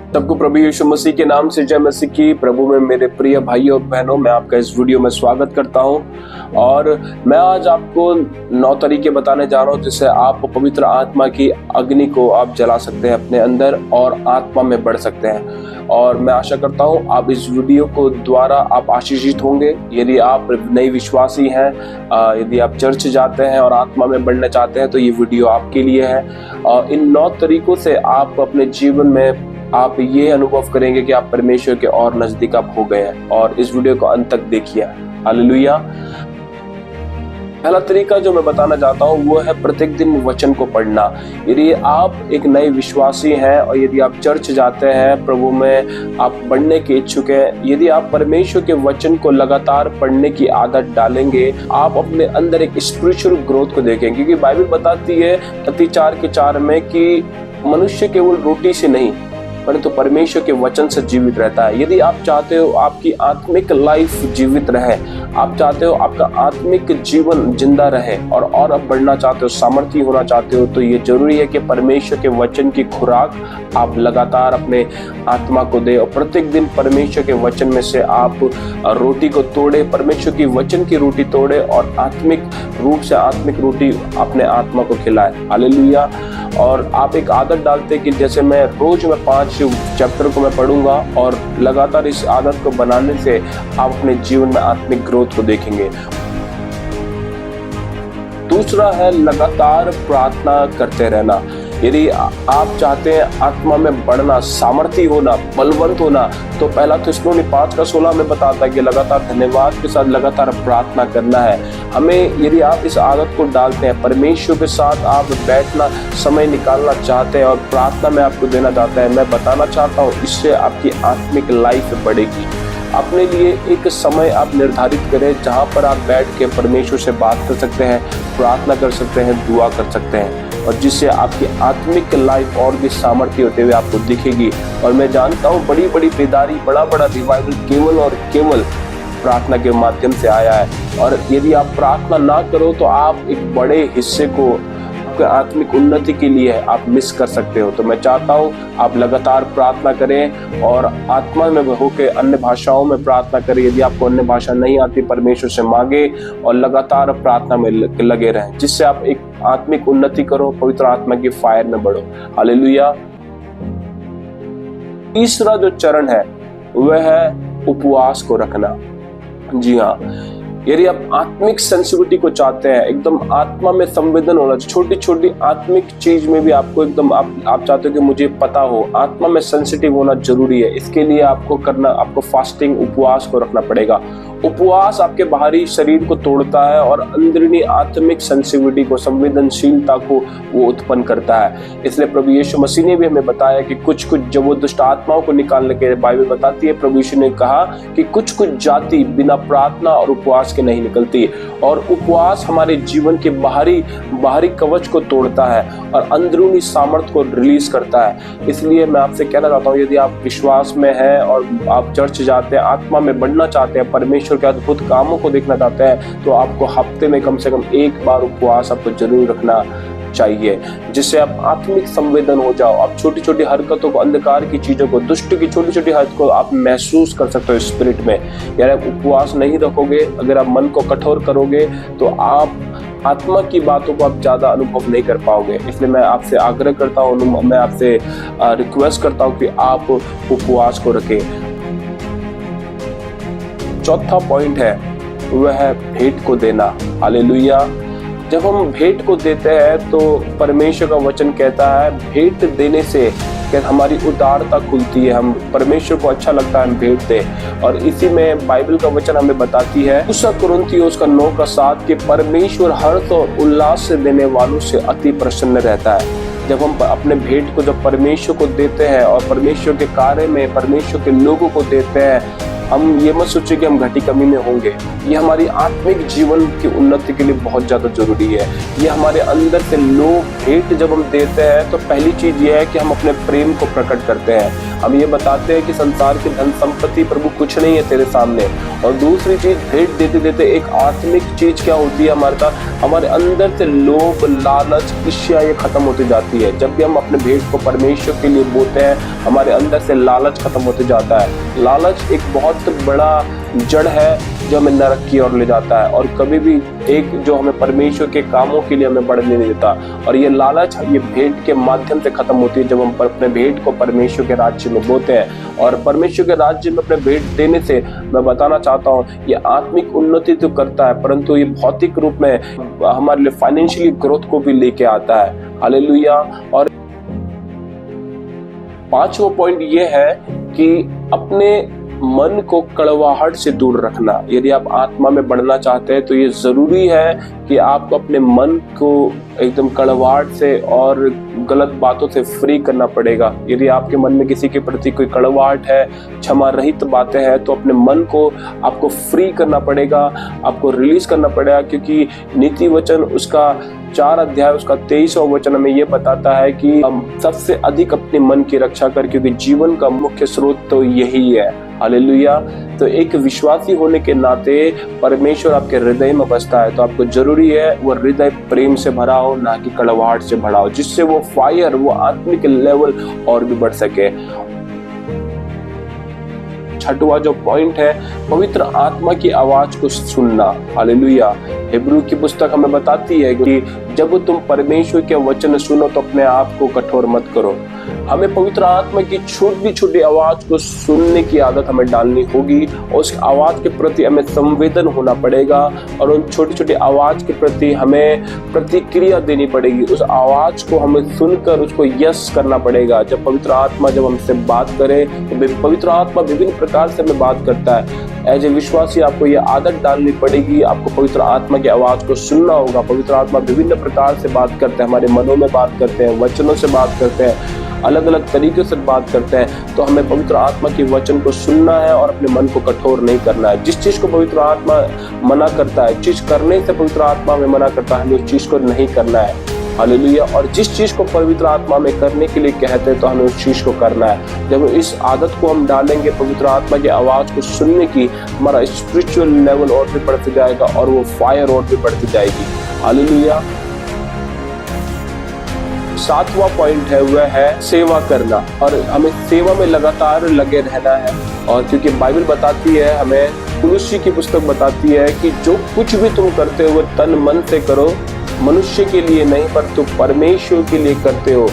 सबको प्रभु यीशु मसीह के नाम से जय मसीह की। प्रभु में मेरे प्रिय भाइयों और बहनों, मैं आपका इस वीडियो में स्वागत करता हूं और मैं आज आपको 9 तरीके बताने जा रहा हूं जिससे आप पवित्र आत्मा की अग्नि को आप जला सकते हैं अपने अंदर और आत्मा में बढ़ सकते हैं। और मैं आशा करता हूं आप इस वीडियो को द्वारा आप आशीषित होंगे। यदि आप नए विश्वासी हैं, यदि आप चर्च जाते हैं और आत्मा में बढ़ना चाहते हैं तो ये वीडियो आपके लिए है। इन 9 तरीकों से आप अपने जीवन में आप ये अनुभव करेंगे कि आप परमेश्वर के और नजदीक आप हो गए हैं। और इस वीडियो को अंत तक देखिए। हालेलुया। पहला तरीका जो मैं बताना चाहता हूँ वो है प्रत्येक दिन वचन को पढ़ना। यदि आप एक नए विश्वासी हैं और यदि आप चर्च जाते हैं, प्रभु में आप बढ़ने के इच्छुक हैं, यदि आप परमेश्वर के वचन को लगातार पढ़ने की आदत डालेंगे, आप अपने अंदर एक स्पिरिचुअल ग्रोथ को देखेंगे। क्योंकि बाइबल बताती है मत्ती 4:4 में कि मनुष्य केवल रोटी से नहीं परंतु परमेश्वर के वचन से जीवित रहता है। यदि आप चाहते हो आपकी आत्मिक लाइफ जीवित रहे, आप चाहते हो आपका आत्मिक जीवन जिंदा रहे और अब बढ़ना चाहते हो, सामर्थ्य होना चाहते हो, तो ये जरूरी है कि परमेश्वर के वचन की खुराक आप लगातार अपने आत्मा को दे। और प्रत्येक दिन परमेश्वर के वचन में से आप रोटी को तोड़े, परमेश्वर की वचन की रोटी तोड़े और आत्मिक रूप से आत्मिक रोटी अपने आत्मा को खिलाए। हालेलुया। और आप एक आदत डालते कि जैसे मैं रोज 5 चैप्टर को मैं पढ़ूंगा और लगातार इस आदत को बनाने से आप अपने जीवन में आत्मिक ग्रोथ को देखेंगे। दूसरा है लगातार प्रार्थना करते रहना। यदि आप चाहते हैं आत्मा में बढ़ना, सामर्थ्य होना, बलवंत होना, तो पहला थिस्सलुनी 5:16 में बताता है कि लगातार धन्यवाद के साथ लगातार प्रार्थना करना है हमें। यदि आप इस आदत को डालते हैं, परमेश्वर के साथ आप बैठना, समय निकालना चाहते हैं और प्रार्थना में आपको देना चाहते हैं, मैं बताना चाहता हूँ इससे आपकी आत्मिक लाइफ बढ़ेगी। अपने लिए एक समय आप निर्धारित करें जहां पर आप बैठ के परमेश्वर से बात कर सकते हैं, प्रार्थना कर सकते हैं, दुआ कर सकते हैं, और जिससे आपकी आत्मिक लाइफ और भी सामर्थ्य होते हुए आपको दिखेगी। और मैं जानता हूँ बड़ी बड़ी बेदारी, बड़ा बड़ा रिवाइवल केवल और केवल प्रार्थना के माध्यम से आया है। और यदि आप प्रार्थना ना करो तो आप एक बड़े हिस्से को आत्मिक उन्नति के लिए आप मिस कर सकते हो। तो मैं चाहता हूँ आप लगातार प्रार्थना करें और आत्मा में होकर अन्य भाषाओं में प्रार्थना करें। यदि आपको अन्य भाषा नहीं आती, परमेश्वर से मांगे और लगातार प्रार्थना में लगे रहें, जिससे आप एक आत्मिक उन्नति करो, पवित्र आत्मा की फायर में बढ़ो। हालेलुया। तीसरा जो चरण है वह है उपवास को रखना। जी हाँ, यदि आप आत्मिक सेंसिटिविटी को चाहते हैं, एकदम आत्मा में संवेदन होना, छोटी छोटी आत्मिक चीज में भी आपको एकदम आप चाहते हो कि मुझे पता हो, आत्मा में सेंसिटिव होना जरूरी है। इसके लिए आपको फास्टिंग, उपवास को रखना पड़ेगा। उपवास आपके बाहरी शरीर को तोड़ता है और अंदरूनी आत्मिक सेंसिटिविटी को, संवेदनशीलता को वो उत्पन्न करता है। इसलिए प्रभु यीशु मसीह ने भी हमें बताया कि कुछ जब वो दुष्ट आत्माओं को निकालने के बाइबल बताती है, प्रभु यीशु ने कहा कि कुछ जाति बिना प्रार्थना और उपवास के नहीं निकलती। और उपवास हमारे जीवन के बाहरी कवच को तोड़ता है और अंदरूनी सामर्थ्य को रिलीज करता है। इसलिए मैं आपसे कहना चाहता हूँ, यदि आप विश्वास में हैं और आप चर्च जाते हैं, आत्मा में बढ़ना चाहते हैं, परमेश्वर के अद्भुत कामों को देखना चाहते हैं, तो आपको हफ्ते में कम से कम एक बार उपवास आपको जरूर रखना चाहिए, जिससे आप आत्मिक संवेदन हो जाओ। आप छोटी छोटी हरकतों को, अंधकार की चीजों को, दुष्ट की छोटी छोटी हरकतों को आप महसूस कर सकते हो स्पिरिट में। यार आप उपवास नहीं रखोगे, अगर आप मन को कठोर करोगे तो आप आत्मा की बातों को आप ज्यादा अनुभव नहीं कर पाओगे। इसलिए मैं आपसे आग्रह करता हूँ, मैं आपसे रिक्वेस्ट करता हूँ कि आप उपवास को रखें। चौथा पॉइंट है वह है भेंट को देना। हालेलुया। जब हम भेंट को देते हैं तो परमेश्वर का वचन कहता है भेंट देने से कि हमारी उदारता खुलती है, हम परमेश्वर को अच्छा लगता है हम भेंट दें। और इसी में बाइबल का वचन हमें बताती है 2 कुरिन्थियों 9:7 कि परमेश्वर हर्ष और उल्लास से देने वालों से अति प्रसन्न रहता है। जब हम अपने भेंट को जब परमेश्वर को देते हैं और परमेश्वर के कार्य में परमेश्वर के लोगों को देते हैं, हम ये मत सोचिए कि हम घटी कमी में होंगे। ये हमारी आत्मिक जीवन की उन्नति के लिए बहुत ज्यादा जरूरी है। ये हमारे अंदर से लोग भेंट जब हम देते हैं तो पहली चीज ये है कि हम अपने प्रेम को प्रकट करते हैं। हम ये बताते हैं कि संसार की धन संपत्ति प्रभु कुछ नहीं है तेरे सामने। और दूसरी चीज, भेंट देते देते एक आत्मिक चीज क्या होती है हमारे अंदर से लोभ, लालच, ईर्ष्या ये खत्म होती जाती है। जब भी हम अपने भेंट को परमेश्वर के लिए बोते हैं, हमारे अंदर से लालच खत्म होते जाता है। लालच एक बहुत बड़ा जड़ है जो हमें नरक की ओर ले जाता है, और कभी भी एक जो हमें परमेश्वर के कामों के लिए हमें बढ़ने नहीं देता। और ये लालच ये भेंट के माध्यम से खत्म होती है, जब हम अपने भेंट को परमेश्वर के राज्य में बोते हैं। और परमेश्वर के राज्य में अपने भेंट देने से मैं बताना चाहता हूँ, ये आत्मिक उन्नति तो करता है, परंतु ये भौतिक रूप में हमारे लिए फाइनेंशियली ग्रोथ को भी लेके आता है। हालेलुया। और 5वां पॉइंट ये है कि अपने मन को कड़वाहट से दूर रखना। यदि आप आत्मा में बढ़ना चाहते हैं तो ये जरूरी है कि आपको अपने मन को एकदम कड़वाहट से और गलत बातों से फ्री करना पड़ेगा। यदि आपके मन में किसी के प्रति कोई कड़वाहट है, क्षमा रहित बातें हैं, तो अपने मन को आपको फ्री करना पड़ेगा, आपको रिलीज करना पड़ेगा। क्योंकि नीति वचन उसका 4 अध्याय उसका 23वां वचन हमें ये बताता है कि हम सबसे अधिक अपने मन की रक्षा कर, क्योंकि जीवन का मुख्य स्रोत तो यही है। हालेलुया। तो एक विश्वासी होने के नाते परमेश्वर आपके हृदय में बसता है, तो आपको जरूरी है वो हृदय प्रेम से भरा हो, ना कि कड़वाहट से भरा हो, जिससे वो फायर, वो आत्मिक लेवल और भी बढ़ सके। 6वां जो पॉइंट है, पवित्र आत्मा की आवाज को सुनना। हालेलुया। हिब्रू की पुस्तक हमें बताती है कि जब तुम परमेश्वर के वचन सुनो तो अपने आप को कठोर मत करो। हमें पवित्र आत्मा की छोटी छोटी आवाज को सुनने की आदत हमें डालनी होगी, और उस आवाज के प्रति हमें संवेदन होना पड़ेगा, और उन छोटी छोटी आवाज के प्रति हमें प्रतिक्रिया देनी पड़ेगी। उस आवाज को हमें सुनकर उसको यस करना पड़ेगा। जब पवित्र आत्मा जब हमसे बात करे, तो पवित्र आत्मा विभिन्न प्रकार से हमें बात करता है। एज ए विश्वासी आपको ये आदत डालनी पड़ेगी, आपको पवित्र आत्मा की आवाज को सुनना होगा। पवित्र आत्मा विभिन्न प्रकार से बात करते हैं, हमारे मनों में बात करते हैं, वचनों से बात करते हैं, अलग अलग तरीके से बात करते हैं। तो हमें पवित्र आत्मा के वचन को सुनना है और अपने मन को कठोर नहीं करना है। जिस चीज को पवित्र आत्मा मना करता है, चीज करने से पवित्र आत्मा में मना करता है, हमें उस चीज को नहीं करना है। हालेलुया। और जिस चीज को पवित्र आत्मा में करने के लिए कहते हैं, तो हमें उस चीज को करना है। जब इस आदत को हम डालेंगे पवित्र आत्मा की आवाज को सुनने की, हमारा स्पिरिचुअल लेवल और भी बढ़ते जाएगा, और वो फायर और भी बढ़ती जाएगी। हालेलुया। 7वां पॉइंट है वह है सेवा करना, और हमें सेवा में लगातार लगे रहना है। और क्योंकि बाइबल बताती है हमें, कुलुस्सी की पुस्तक बताती है कि जो कुछ भी तुम करते हो तन मन से करो, मनुष्य के लिए नहीं पर तुम परमेश्वर के लिए करते हो।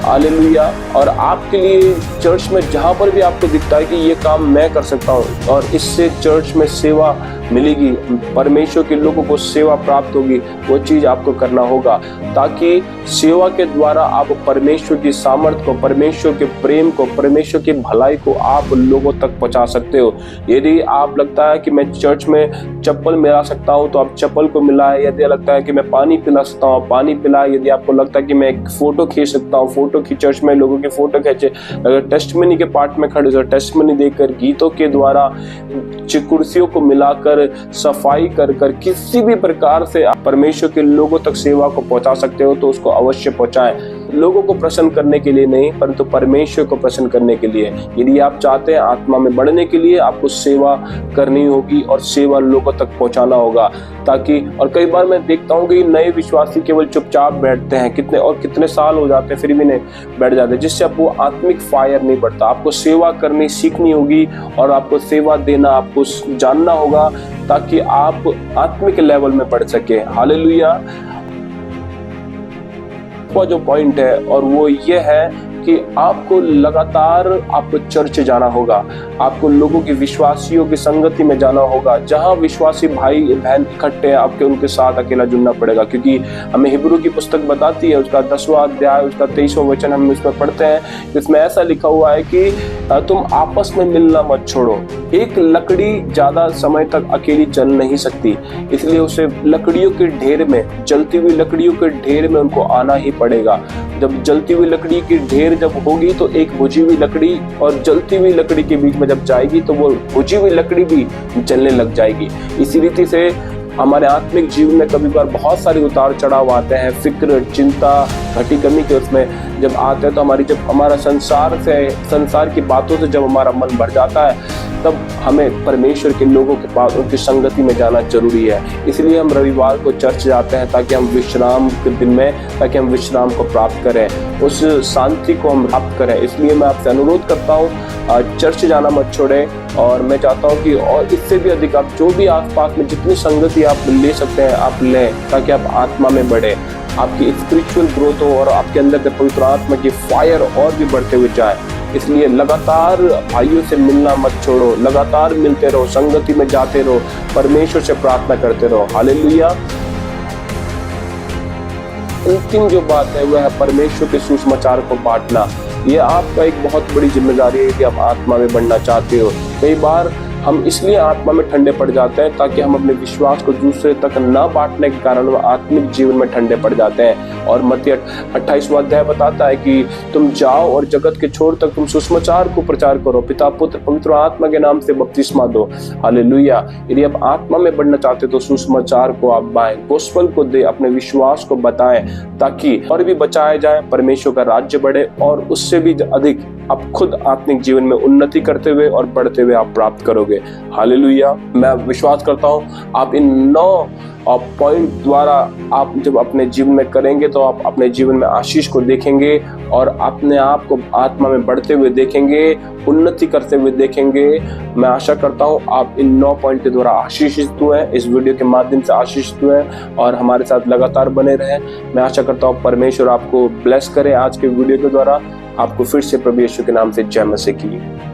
हालेलुया। और आपके लिए चर्च में जहां पर भी आपको दिखता है कि ये काम मैं कर सकता हूँ, और इससे चर्च में सेवा मिलेगी, परमेश्वर के लोगों को सेवा प्राप्त होगी, वो चीज आपको करना होगा, ताकि सेवा के द्वारा आप परमेश्वर की सामर्थ को, परमेश्वर के प्रेम को, परमेश्वर की भलाई को आप लोगों तक पहुंचा सकते हो। यदि आप लगता है कि मैं चर्च में चप्पल मिला सकता हूं, तो आप चप्पल को मिलाए। यदि लगता है कि मैं पानी पिला सकता हूं, पानी पिलाए। यदि आपको लगता है कि मैं एक फोटो खींच सकता हूं, फोटो की चर्च में लोगों की फोटो खींचे। अगर टेस्टमनी के पार्ट में खड़े हो, टेस्टमनी देकर, गीतों के द्वारा, कुर्सियों को मिलाकर, सफाई कर कर किसी भी प्रकार से आप परमेश्वर के लोगों तक सेवा को पहुंचा सकते हो, तो उसको अवश्य पहुंचाएं। लोगों को प्रसन्न करने के लिए नहीं, परंतु परमेश्वर को प्रसन्न करने के लिए। यदि आप चाहते हैं आत्मा में बढ़ने के लिए, आपको सेवा करनी होगी और सेवा लोगों तक पहुंचाना होगा, ताकि। और कई बार मैं देखता हूँ कि नए विश्वासी केवल चुपचाप बैठते हैं, कितने साल हो जाते हैं फिर भी नहीं बैठ जाते, जिससे आपको आत्मिक फायर नहीं बढ़ता। आपको सेवा करनी सीखनी होगी, और आपको सेवा देना आपको जानना होगा, ताकि आप आत्मिक लेवल में बढ़ सके। हालेलुया। जो पॉइंट है और वो ये है कि आपको लगातार आपको चर्च जाना होगा, आपको लोगों की, विश्वासियों की संगति में जाना होगा। जहां विश्वासी भाई बहन इकट्ठे हैं, आपके उनके साथ अकेला जुड़ना पड़ेगा, क्योंकि हमें हिब्रू की पुस्तक बताती है, उसका 10वां अध्याय उसका 23वां वचन हम इसमें पढ़ते हैं। इसमें ऐसा लिखा हुआ है कि तुम आपस में मिलना मत छोड़ो। एक लकड़ी ज्यादा समय तक अकेली जल नहीं सकती, इसलिए उसे लकड़ियों के ढेर में, जलती हुई लकड़ियों के ढेर में उनको आना ही पड़ेगा। जब जलती हुई लकड़ी की ढेर जब होगी, तो एक बुझी हुई लकड़ी और जलती हुई लकड़ी के बीच में जब जाएगी, तो वो बुझी हुई लकड़ी भी जलने लग जाएगी। इसी रीति से हमारे आत्मिक जीवन में कभी बार बहुत सारे उतार चढ़ाव आते हैं, फिक्र, चिंता, घटी कमी के उसमें जब आते हैं, तो जब हमारा संसार की बातों से जब हमारा मन भर जाता है, तब हमें परमेश्वर के लोगों के पास उनकी संगति में जाना जरूरी है। इसलिए हम रविवार को चर्च जाते हैं, ताकि हम विश्राम के दिन में विश्राम को प्राप्त करें, उस शांति को हम प्राप्त करें। इसलिए मैं आपसे अनुरोध करता हूँ, चर्च जाना मत छोड़े। और मैं चाहता हूँ कि और इससे भी अधिक आप जो भी आसपास में जितनी संगति आप ले सकते हैं आप लें, ताकि आप आत्मा में बढ़े, आपकी स्पिरिचुअल ग्रोथ हो और आपके अंदर पवित्र आत्मा की फायर और भी बढ़ते हुए जाए। इसलिए लगातार भाइयों से मिलना मत छोड़ो, लगातार मिलते रहो, संगति में जाते रहो, परमेश्वर से प्रार्थना करते रहो। हालेलुया। अंतिम जो बात है वह है परमेश्वर के सुसमाचार को बांटना। ये आपका एक बहुत बड़ी जिम्मेदारी है कि आप आत्मा में बढ़ना चाहते हो। कई बार हम इसलिए आत्मा में ठंडे पड़ जाते हैं ताकि हम अपने विश्वास को दूसरे तक न बांटने के कारण वह आत्मिक जीवन में ठंडे पड़ जाते हैं। और मत्ती 28वां अध्याय बताता है कि तुम जाओ और जगत के छोर तक तुम सुसमाचार को प्रचार करो, पिता पुत्र पवित्र आत्मा के नाम से बपतिस्मा दो। हालेलुया। यदि आप आत्मा में बढ़ना चाहते तो सुसमाचार को आप बाएं, गोस्पेल को दे, अपने विश्वास को बताएं, ताकि और भी बचाए जाए, परमेश्वर का राज्य बढ़े और उससे भी अधिक आप खुद आत्मिक जीवन में उन्नति करते हुए और बढ़ते हुए आप प्राप्त करोगे। हालेलुया। मैं विश्वास करता हूँ आप इन 9 पॉइंट द्वारा आप जब अपने जीवन में करेंगे तो आप अपने जीवन में आशीष को देखेंगे और अपने आप को आत्मा में बढ़ते हुए देखेंगे, उन्नति करते हुए देखेंगे। मैं आशा करता हूँ आप इन 9 पॉइंट के द्वारा आशीषित हुए, इस वीडियो के माध्यम से आशीषित हुए और हमारे साथ लगातार बने रहे। मैं आशा करता हूँ परमेश्वर आपको ब्लेस करे आज के वीडियो के द्वारा। आपको फिर से प्रभु यीशु के नाम से जय मसीह की।